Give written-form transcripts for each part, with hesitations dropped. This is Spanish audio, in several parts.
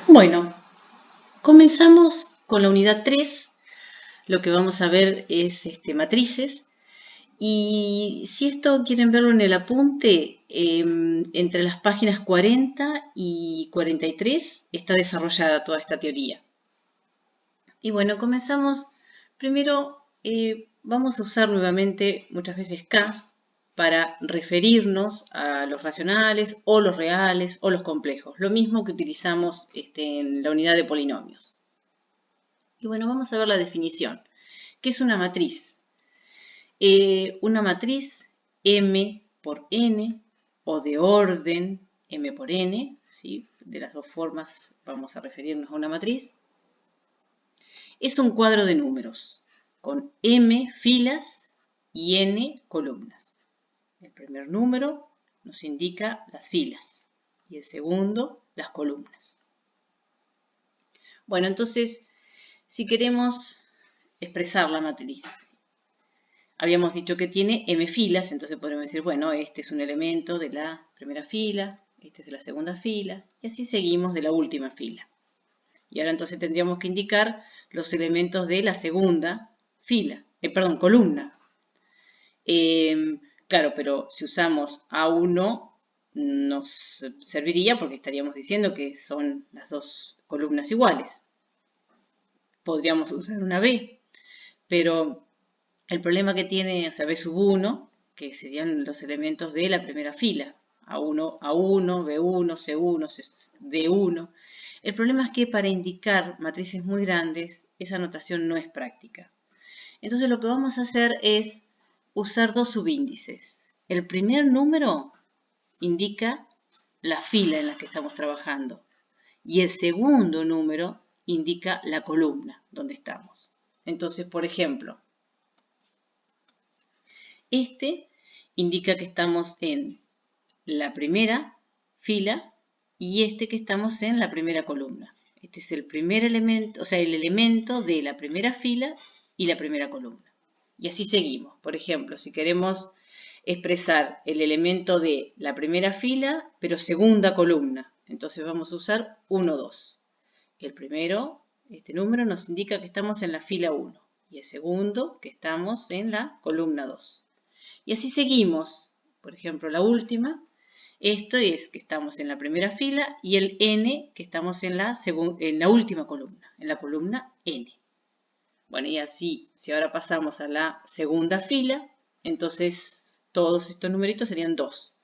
Bueno, comenzamos con la unidad 3. Lo que vamos a ver es matrices. Y si esto quieren verlo en el apunte, entre las páginas 40 y 43 está desarrollada toda esta teoría. Y bueno, comenzamos. Primero vamos a usar nuevamente muchas veces K para referirnos a los racionales o los reales o los complejos. Lo mismo que utilizamos en la unidad de polinomios. Y bueno, vamos a ver la definición. ¿Qué es una matriz? Una matriz M por N o de orden M por N, ¿sí? De las dos formas vamos a referirnos a una matriz. Es un cuadro de números con M filas y N columnas. El primer número nos indica las filas y el segundo las columnas. Bueno, entonces, si queremos expresar la matriz, habíamos dicho que tiene M filas, entonces podemos decir, bueno, este es un elemento de la primera fila, este es de la segunda fila, y así seguimos de la última fila. Y ahora entonces tendríamos que indicar los elementos de la segunda fila, columna. Claro, pero si usamos A1 nos serviría porque estaríamos diciendo que son las dos columnas iguales. Podríamos usar una B, pero el problema que tiene, o sea, B sub 1, que serían los elementos de la primera fila, A1, B1, C1, D1. El problema es que para indicar matrices muy grandes, esa notación no es práctica. Entonces lo que vamos a hacer es usar dos subíndices. El primer número indica la fila en la que estamos trabajando y el segundo número indica la columna donde estamos. Entonces, por ejemplo, este indica que estamos en la primera fila y este que estamos en la primera columna. Este es el primer elemento, o sea, el elemento de la primera fila y la primera columna. Y así seguimos. Por ejemplo, si queremos expresar el elemento de la primera fila, pero segunda columna, entonces vamos a usar 1, 2. El primero, este número nos indica que estamos en la fila 1 y el segundo que estamos en la columna 2. Y así seguimos. Por ejemplo, la última, esto es que estamos en la primera fila y el N que estamos en la última columna, en la columna N. Bueno, y así, si ahora pasamos a la segunda fila, entonces todos estos numeritos serían 2.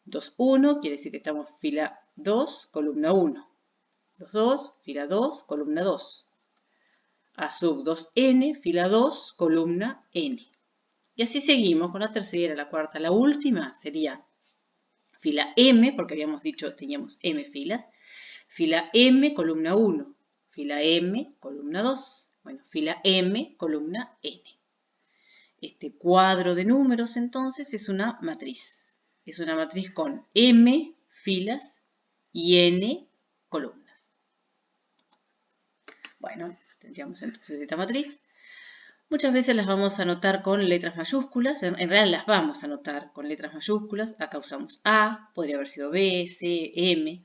2, 1, quiere decir que estamos fila 2, columna 1. 2, 2, fila 2, columna 2. A sub 2N, fila 2, columna N. Y así seguimos con la tercera, la cuarta. La última sería fila M, porque habíamos dicho teníamos M filas. Fila M, columna 1. Fila M, columna 2. Bueno, fila M, columna N. Este cuadro de números, entonces, es una matriz. Es una matriz con M filas y N columnas. Bueno, tendríamos entonces esta matriz. Muchas veces las vamos a anotar con letras mayúsculas, en realidad las vamos a anotar con letras mayúsculas. Acá usamos A, podría haber sido B, C, M.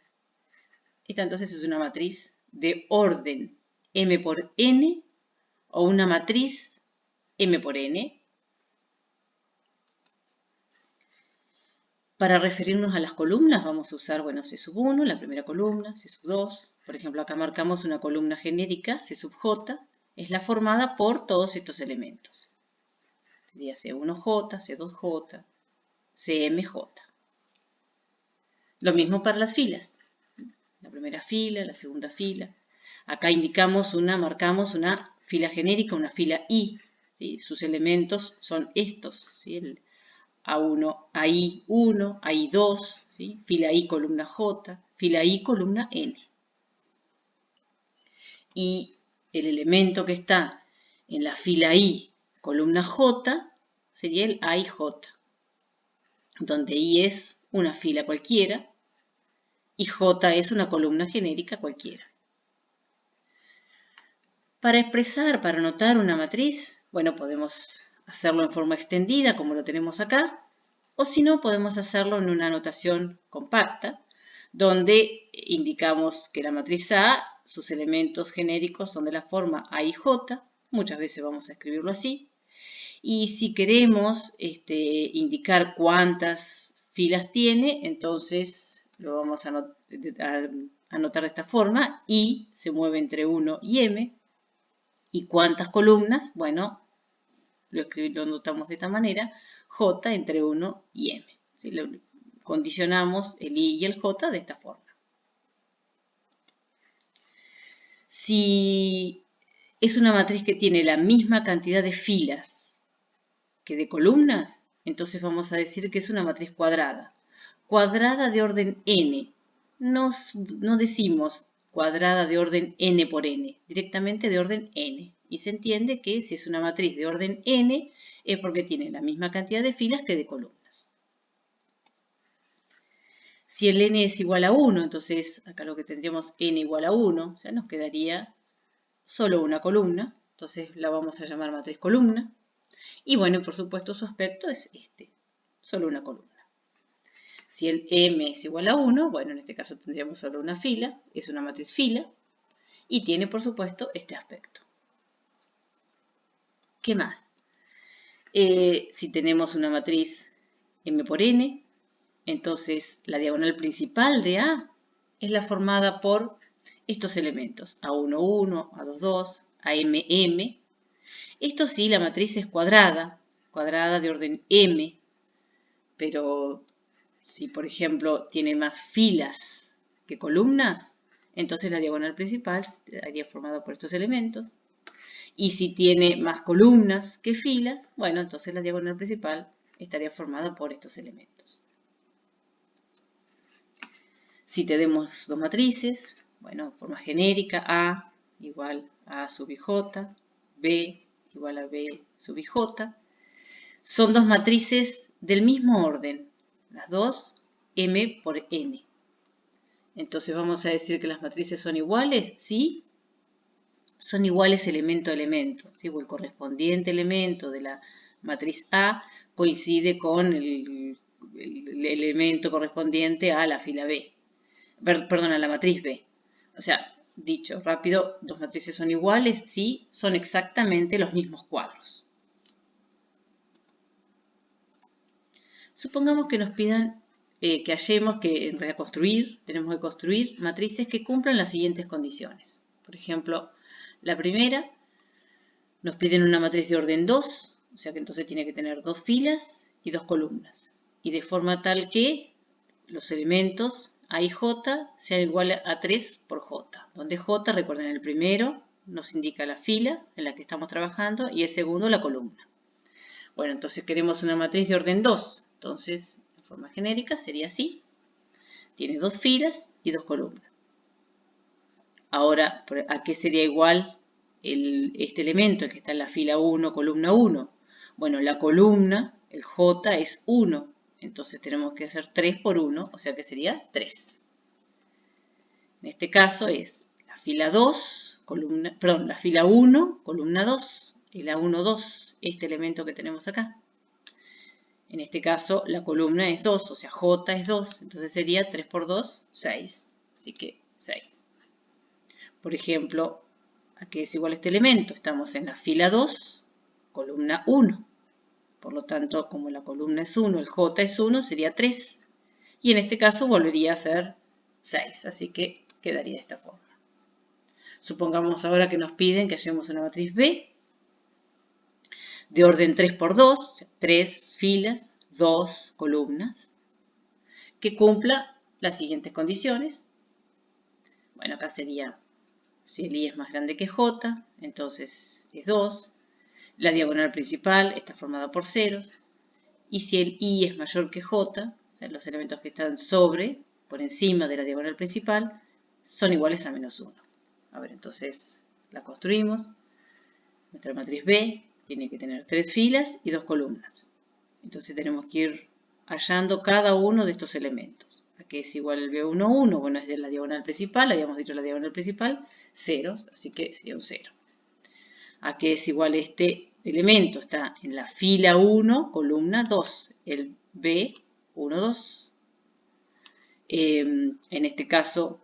Esta entonces es una matriz de orden M por N o una matriz M por N. Para referirnos a las columnas vamos a usar, bueno, C sub 1, la primera columna, C sub 2. Por ejemplo, acá marcamos una columna genérica, C sub J, es la formada por todos estos elementos. Sería C1J, C2J, CMJ. Lo mismo para las filas. La primera fila, la segunda fila. Acá marcamos una fila genérica, una fila I. ¿Sí? Sus elementos son estos. ¿Sí? El A1, AI1, AI2, ¿sí? Fila I, columna J, fila I, columna N. Y el elemento que está en la fila I, columna J, sería el AIJ, donde I es una fila cualquiera y J es una columna genérica cualquiera. Para anotar una matriz, bueno, podemos hacerlo en forma extendida, como lo tenemos acá, o si no, podemos hacerlo en una notación compacta, donde indicamos que la matriz A, sus elementos genéricos son de la forma A y J, muchas veces vamos a escribirlo así, y si queremos indicar cuántas filas tiene, entonces lo vamos a anotar de esta forma, I se mueve entre 1 y M, y cuántas columnas, bueno, lo notamos de esta manera, J entre 1 y M. ¿Sí? Condicionamos el I y el J de esta forma. Si es una matriz que tiene la misma cantidad de filas que de columnas, entonces vamos a decir que es una matriz cuadrada. Cuadrada de orden n. No decimos cuadrada de orden n por n, directamente de orden n. Y se entiende que si es una matriz de orden n, es porque tiene la misma cantidad de filas que de columnas. Si el n es igual a 1, entonces acá lo que tendríamos n igual a 1, o sea, nos quedaría solo una columna, entonces la vamos a llamar matriz columna. Y bueno, por supuesto su aspecto es solo una columna. Si el m es igual a 1, bueno, en este caso tendríamos solo una fila, es una matriz fila, y tiene por supuesto este aspecto. ¿Qué más? Si tenemos una matriz m por n, entonces la diagonal principal de A es la formada por estos elementos, A1, 1, A2, 2, AM, M. Esto sí, la matriz es cuadrada de orden M, pero si por ejemplo tiene más filas que columnas, entonces la diagonal principal estaría formada por estos elementos. Y si tiene más columnas que filas, bueno, entonces la diagonal principal estaría formada por estos elementos. Si tenemos dos matrices, bueno, forma genérica, A igual a sub ij, B igual a B sub ij, son dos matrices del mismo orden, las dos M por N. Entonces vamos a decir que las matrices son iguales, ¿sí? Son iguales elemento a elemento, ¿sí? O el correspondiente elemento de la matriz A coincide con el elemento correspondiente a la fila B. Perdón, a la matriz B. O sea, dicho rápido, dos matrices son iguales, sí, son exactamente los mismos cuadros. Supongamos que nos pidan que hallemos que en realidad tenemos que construir matrices que cumplan las siguientes condiciones. Por ejemplo, la primera, nos piden una matriz de orden 2, o sea que entonces tiene que tener dos filas y dos columnas. Y de forma tal que los elementos A y J sean iguales a 3 por J, donde J, recuerden, el primero nos indica la fila en la que estamos trabajando y el segundo la columna. Bueno, entonces queremos una matriz de orden 2, entonces en forma genérica sería así. Tiene dos filas y dos columnas. Ahora, ¿a qué sería igual este elemento que está en la fila 1, columna 1? Bueno, la columna, el J es 1. Entonces tenemos que hacer 3 por 1, o sea que sería 3. En este caso es la fila 2, la fila 1, columna 2, y la 1, 2, este elemento que tenemos acá. En este caso la columna es 2, o sea J es 2, entonces sería 3 por 2, 6, así que 6. Por ejemplo, ¿a qué es igual este elemento? Estamos en la fila 2, columna 1. Por lo tanto, como la columna es 1, el J es 1, sería 3. Y en este caso volvería a ser 6, así que quedaría de esta forma. Supongamos ahora que nos piden que hallemos una matriz B de orden 3 por 2, o sea, 3 filas, 2 columnas, que cumpla las siguientes condiciones. Bueno, acá sería, si el I es más grande que J, entonces es 2. La diagonal principal está formada por ceros. Y si el I es mayor que J, o sea, los elementos que están por encima de la diagonal principal, son iguales a menos 1. A ver, entonces la construimos. Nuestra matriz B tiene que tener 3 filas y 2 columnas. Entonces tenemos que ir hallando cada uno de estos elementos. ¿A qué es igual el B1, 1? Bueno, es de la diagonal principal, habíamos dicho la diagonal principal, ceros, así que sería un 0. ¿A qué es igual este elemento? Está en la fila 1, columna 2, el B1, 2. En este caso,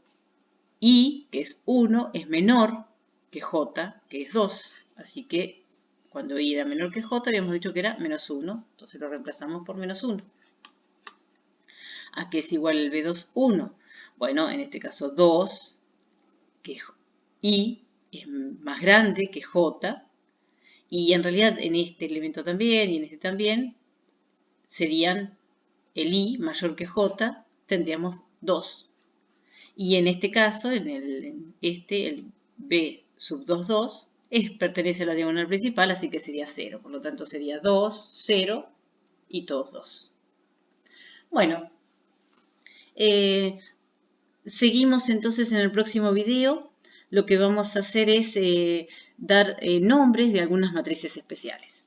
I, que es 1, es menor que J, que es 2. Así que cuando I era menor que J, habíamos dicho que era menos 1. Entonces lo reemplazamos por menos 1. ¿A qué es igual el B2? 1. Bueno, en este caso 2, que I es más grande que J. Y en realidad en este elemento también y en este también serían el I mayor que J, tendríamos 2. Y en este caso, el B sub 2, 2, pertenece a la diagonal principal, así que sería 0. Por lo tanto, sería 2, 0 y todos 2. Bueno, seguimos entonces en el próximo video. Lo que vamos a hacer es dar nombres de algunas matrices especiales.